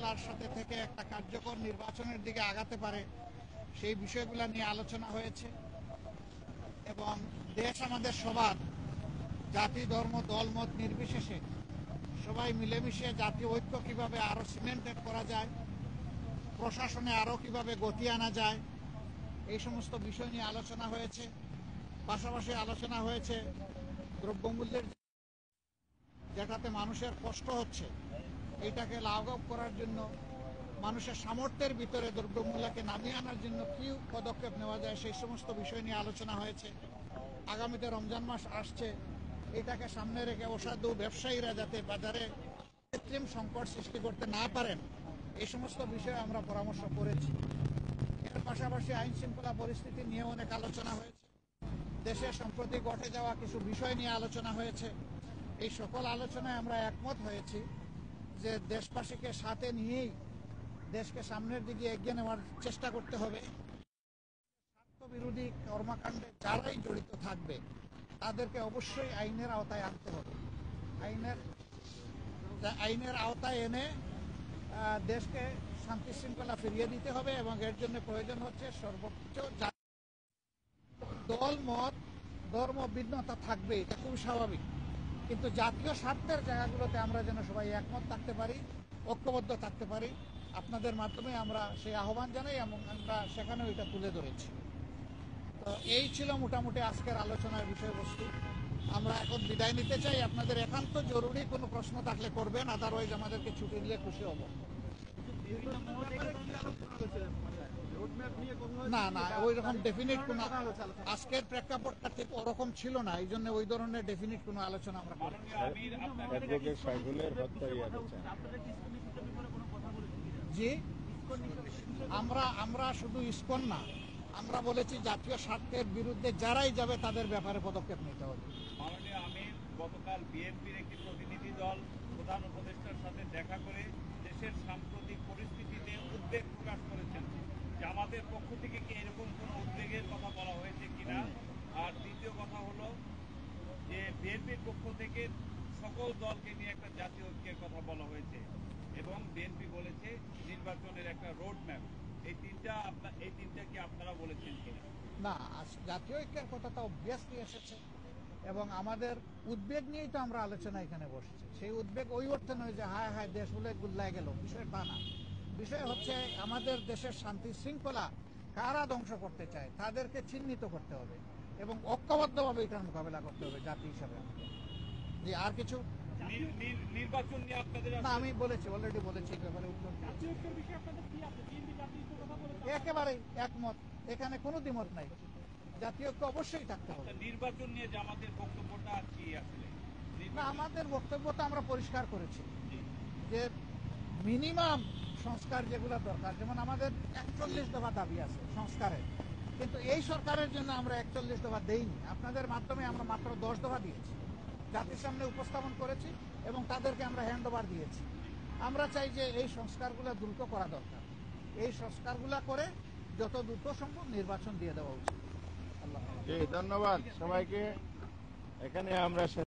শৃঙ্খলার সাথে থেকে একটা কার্যকর নির্বাচনের দিকে আগাতে পারে সেই বিষয়গুলো নিয়ে আলোচনা হয়েছে। এবং দেশ আমাদের সবার, জাতি ধর্ম দলমত নির্বিশেষে সবাই মিলেমিশে জাতীয় ঐক্য কিভাবে আরো সিমেন্টেড করা যায়, প্রশাসনে আরো কিভাবে গতি আনা যায়, এই সমস্ত বিষয় নিয়ে আলোচনা হয়েছে। পাশাপাশি আলোচনা হয়েছে দ্রব্যমূল্যের, যেটাতে মানুষের কষ্ট হচ্ছে, এইটাকে লাঘব করার জন্য মানুষের সামর্থ্যের ভিতরে দ্রব্যমূল্যকে নামিয়ে আনার জন্য কি পদক্ষেপ নেওয়া যায় সেই সমস্ত বিষয় নিয়ে আলোচনা হয়েছে। আগামীতে রমজান মাস আসছে, এটাকে সামনে রেখে অসাধু ব্যবসায়ীরা যাতে বাজারে কৃত্রিম সংকট সৃষ্টি করতে না পারেন এই সমস্ত বিষয়ে আমরা পরামর্শ করেছি। এর পাশাপাশি আইন শৃঙ্খলা পরিস্থিতি নিয়ে অনেক আলোচনা হয়েছে। দেশে সম্প্রতি ঘটে যাওয়া কিছু বিষয় নিয়ে আলোচনা হয়েছে। এই সকল আলোচনায় আমরা একমত হয়েছি যে দেশবাসীকে সাথে নিয়েই দেশকে সামনের দিকে এগিয়ে নেওয়ার চেষ্টা করতে হবে। স্বার্থবিরোধী কর্মকাণ্ডে যারাই জড়িত থাকবে তাদেরকে অবশ্যই আইনের আওতায় আনতে হবে। আইনের আওতায় এনে দেশকে শান্তি শৃঙ্খলা ফিরিয়ে দিতে হবে এবং এর জন্য প্রয়োজন হচ্ছে সর্বোচ্চ দল মত ধর্ম ভিন্নতা থাকবে, এটা খুবই স্বাভাবিক, কিন্তু জাতীয় স্বার্থের জায়গাগুলোতে আমরা যেন সবাই একমত থাকতে পারি, ঐক্যবদ্ধ থাকতে পারি। আপনাদের মাধ্যমে আমরা সেই আহ্বান জানাই এবং আমরা সেখানেও এটা তুলে ধরেছি। তো এই ছিল মোটামুটি আজকের আলোচনার বিষয়বস্তু। আমরা এখন বিদায় নিতে চাই। আপনাদের একান্ত জরুরি কোনো প্রশ্ন থাকলে করবেন, আদারওয়াইজ আমাদেরকে ছুটি দিলে খুশি হব। না না, ওই রকম ডেফিনিট কোনো, আজকের প্রেক্ষাপটটা ঠিক ওরকম ছিল না, এই জন্য ওই ধরনের ডেফিনিট কোনো আলোচনা আমরা করি। জি, আমরা শুধু ইসকন না, আমরা বলেছি জাতীয় স্বার্থের বিরুদ্ধে যারাই যাবে তাদের ব্যাপারে পদক্ষেপ নিতে হবে। মাননীয় আমির গতকাল বিএনপির একটি প্রতিনিধি দল প্রধান উপদেষ্টার সাথে দেখা করে দেশের সাম্প্রতিক পরিস্থিতিতে উদ্বেগ প্রকাশ করেছেন। জামাতের পক্ষ থেকে কি এরকম কোনো উদ্বেগের কথা বলা হয়েছে কিনা? আর দ্বিতীয় কথা হলো যে বিএনপির পক্ষ থেকে সকল দলকে নিয়ে একটা জাতীয় ঐক্যের কথা বলা হয়েছে এবং বিএনপি বলেছে নির্বাচনের একটা রোড ম্যাপ। এই তিনটা কি আপনারা বলেছেন কিনা? না, জাতীয় ঐক্যের কথা তো অবভিয়াসলি এসেছে এবং আমাদের উদ্বেগ নিয়েই তো আমরা আলোচনা এখানে বসেছি। সেই উদ্বেগ ওই অর্থে নয় যে হায় হায় দেশ বলে গুল্লায় গেল, বিষয় তা না। বিষয় হচ্ছে আমাদের দেশের শান্তি শৃঙ্খলা কারা ধ্বংস করতে চায় তাদেরকে চিহ্নিত করতে হবে এবং ঐক্যবদ্ধভাবে এটার মোকাবেলা করতে হবে জাতি হিসাবে। যে আর কিছু নির্বাচন নিয়ে আপনাদের না, আমি বলেছি, অলরেডি বলেছি ব্যাপারে উত্তর। একেবারেই একমত, এখানে কোনো দ্বিমত নাই, জাতীয় ঐক্য অবশ্যই থাকতে হবে। নির্বাচন নিয়ে জামাতের বক্তব্যটা কি আসলে? না, আমাদের বক্তব্যটা আমরা পরিষ্কার করেছি যে মিনিমাম সংস্কার যেগুলো দরকার, যেমন আমাদের 41 দফা দাবি আছে সংস্কারের, কিন্তু এই সরকারের জন্য আমরা 41 দফা দেইনি। আপনাদের মাধ্যমে আমরা মাত্র 10 দফা দিয়েছি, জাতির সামনে উপস্থাপন করেছি এবং তাদেরকে আমরা হ্যান্ড ওভার দিয়েছি। আমরা চাই যে এই সংস্কারগুলো দ্রুত করা দরকার, এই সংস্কারগুলো করে যত দ্রুত সম্ভব নির্বাচন দিয়ে দেওয়া উচিত। ধন্যবাদ সবাইকে। এখানে আমরা